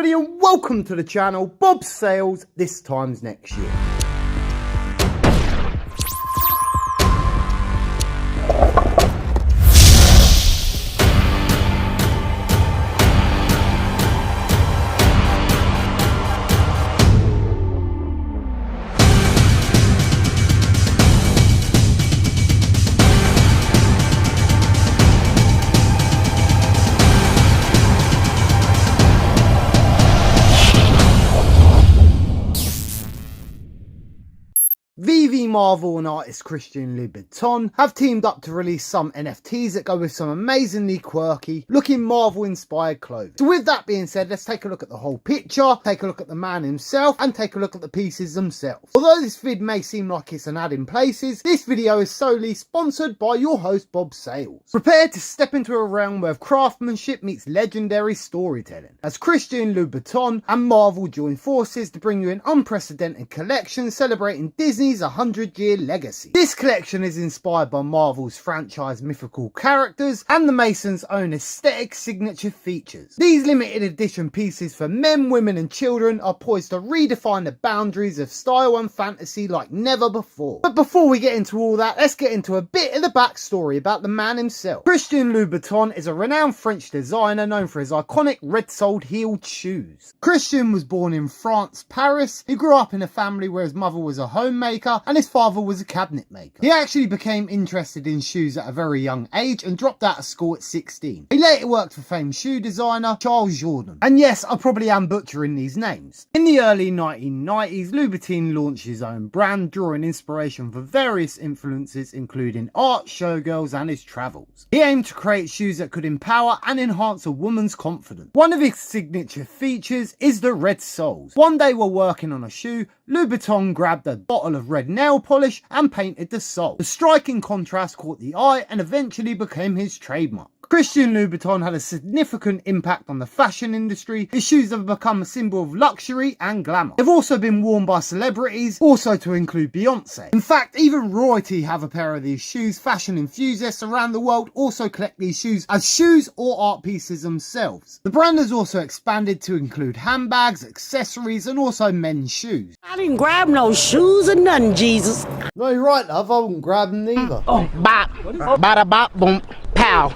everybody and welcome to the channel Bob Sales This Times Next Year. Veve, Marvel and artist Christian Louboutin have teamed up to release some NFTs that go with some amazingly quirky looking Marvel inspired clothing. So with that being said, let's take a look at the whole picture, take a look at the man himself and take a look at the pieces themselves. Although this vid may seem like it's an ad in places, this video is solely sponsored by your host Bob Sales. Prepare to step into a realm where craftsmanship meets legendary storytelling as Christian Louboutin and Marvel join forces to bring you an unprecedented collection celebrating Disney's 100-year legacy. This collection is inspired by Marvel's franchise mythical characters and the Masons' own aesthetic signature features. These limited edition pieces for men, women and children are poised to redefine the boundaries of style and fantasy like never before. But before we get into all that, let's get into a bit of the backstory about the man himself. Christian Louboutin is a renowned French designer known for his iconic red-soled heeled shoes. Christian was born in France, Paris. He grew up in a family where his mother was a homemaker and his father was a cabinet maker. He actually became interested in shoes at a very young age and dropped out of school at 16. He later worked for famed shoe designer Charles Jourdan. And yes, I probably am butchering these names. In the early 1990s, Louboutin launched his own brand, drawing inspiration for various influences including art, showgirls and his travels. He aimed to create shoes that could empower and enhance a woman's confidence. One of his signature features is the red soles. One day while working on a shoe, Louboutin grabbed a bottle of red nail polish and painted the sole. The striking contrast caught the eye and eventually became his trademark. Christian Louboutin had a significant impact on the fashion industry. His shoes have become a symbol of luxury and glamour. They've also been worn by celebrities, also to include Beyonce. In fact, even royalty have a pair of these shoes. Fashion enthusiasts around the world also collect these shoes as shoes or art pieces themselves. The brand has also expanded to include handbags, accessories and also men's shoes. I didn't grab no shoes or nothing, Jesus. No, you're right, love. I wouldn't grab them either. Oh, bop. Bada bop, boom, pow.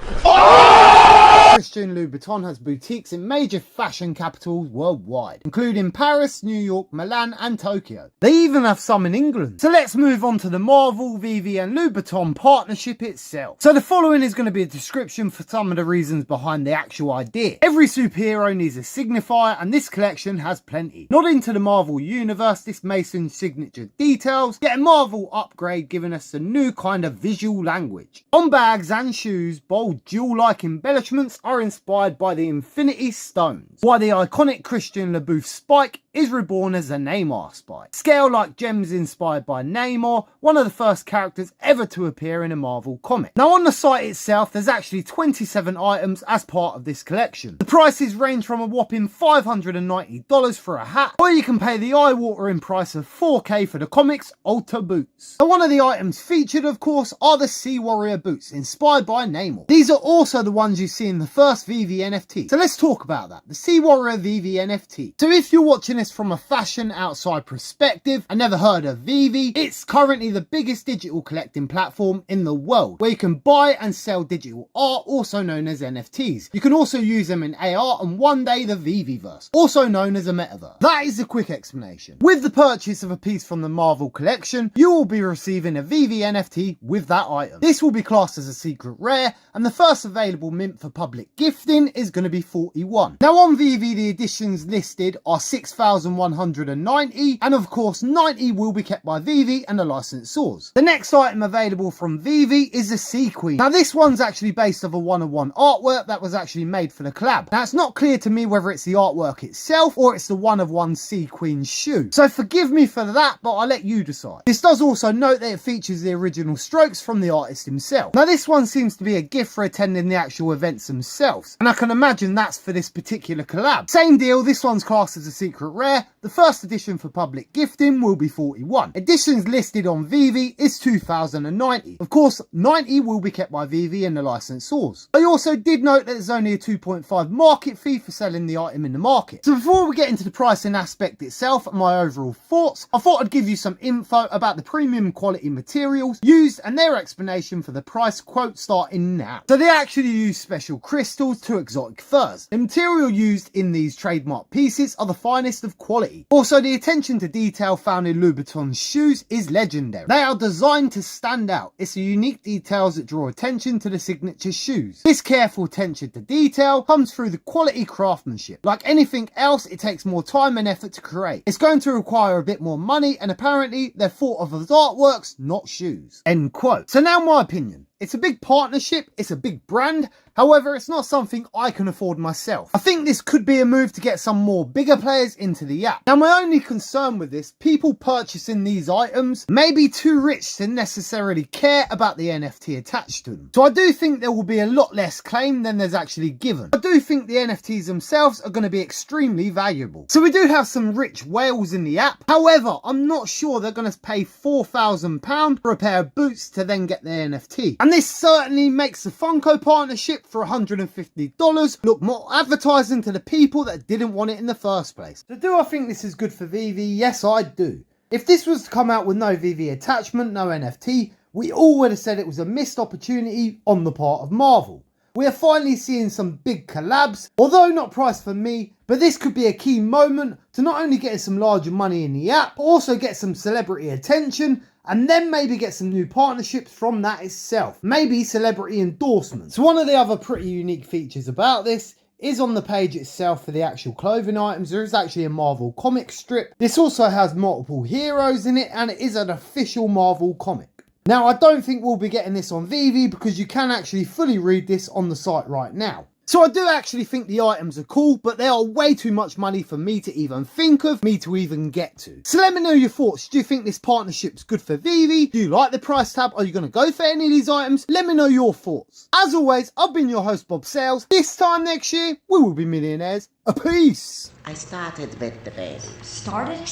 Christian Louboutin has boutiques in major fashion capitals worldwide, including Paris, New York, Milan and Tokyo. They even have some in England. So let's move on to the Marvel, Veve and Louboutin partnership itself. So the following is going to be a description for some of the reasons behind the actual idea. Every superhero needs a signifier and this collection has plenty. Nodding to the Marvel universe, this Mason's signature details get a Marvel upgrade giving us a new kind of visual language. On bags and shoes, bold jewel-like embellishments are inspired by the Infinity Stones, while the iconic Christian Louboutin spike is reborn as the Neymar spike. Scale-like gems inspired by Neymar, one of the first characters ever to appear in a Marvel comic. Now on the site itself, there's actually 27 items as part of this collection. The prices range from a whopping $590 for a hat, or you can pay the eye-watering price of $4K for the comics Ultra boots. And one of the items featured, of course, are the Sea Warrior boots, inspired by Neymar. These are also the ones you see in the first Veve NFT. So let's talk about that, the Sea Warrior Veve NFT. So if you're watching this from a fashion outside perspective and never heard of Veve, it's currently the biggest digital collecting platform in the world where you can buy and sell digital art, also known as NFTs. You can also use them in AR and one day the Veveverse, also known as a metaverse. That is a quick explanation. With the purchase of a piece from the Marvel collection, you will be receiving a Veve NFT with that item. This will be classed as a secret rare and the first available mint for public gifting is going to be 41. Now on Veve, the editions listed are 6,190 and of course 90 will be kept by Veve and the licensors. The next item available from Veve is the Sea Queen. Now this one's actually based off a one-on-one artwork that was actually made for the collab. Now it's not clear to me whether it's the artwork itself or it's the one-of-one Sea Queen shoe. So forgive me for that, but I'll let you decide. This does also note that it features the original strokes from the artist himself. Now this one seems to be a gift for attending the actual events themselves themselves. And I can imagine that's for this particular collab. Same deal, this one's classed as a secret rare. The first edition for public gifting will be 41. Editions listed on Veve is 2,090. Of course, 90 will be kept by Veve and the licensors. I also did note that there's only a 2.5 market fee for selling the item in the market. So before we get into the pricing aspect itself and my overall thoughts, I thought I'd give you some info about the premium quality materials used and their explanation for the price quote starting now. So they actually use special crystals to exotic furs. The material used in these trademark pieces are the finest of quality. Also, the attention to detail found in Louboutin's shoes is legendary. They are designed to stand out. It's the unique details that draw attention to the signature shoes. This careful attention to detail comes through the quality craftsmanship. Like anything else, it takes more time and effort to create. It's going to require a bit more money, and apparently they're thought of as artworks, not shoes. End quote. So now my opinion. It's a big partnership, it's a big brand, however it's not something I can afford myself. I think this could be a move to get some more bigger players into the app. Now my only concern with this, people purchasing these items may be too rich to necessarily care about the NFT attached to them. So I do think there will be a lot less claim than there's actually given. I do think the NFTs themselves are going to be extremely valuable. So we do have some rich whales in the app, however I'm not sure they're going to pay £4,000 for a pair of boots to then get their NFT. And this certainly makes the Funko partnership for $150 look more advertising to the people that didn't want it in the first place. So do I think this is good for Veve? Yes, I do. If this was to come out with no Veve attachment, no NFT, we all would have said it was a missed opportunity on the part of Marvel. We are finally seeing some big collabs, although not priced for me, but this could be a key moment to not only get some larger money in the app, but also get some celebrity attention, and then maybe get some new partnerships from that itself. Maybe celebrity endorsements. So one of the other pretty unique features about this is on the page itself for the actual clothing items. There is actually a Marvel comic strip. This also has multiple heroes in it, and it is an official Marvel comic. Now, I don't think we'll be getting this on Veve because you can actually fully read this on the site right now. So I do actually think the items are cool, but they are way too much money for me to even think of, me to even get to. So let me know your thoughts. Do you think this partnership's good for Veve? Do you like the price tab? Are you going to go for any of these items? Let me know your thoughts. As always, I've been your host, Bob Sales. This time next year, we will be millionaires. A peace. I started with the baby. Started?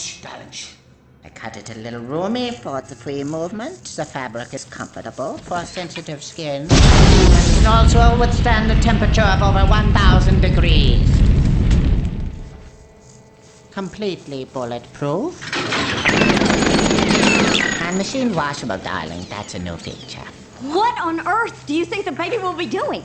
I cut it a little roomy for the free movement. The fabric is comfortable for sensitive skin. And can also withstand a temperature of over 1,000 degrees. Completely bulletproof. And machine washable, darling. That's a new feature. What on earth do you think the baby will be doing?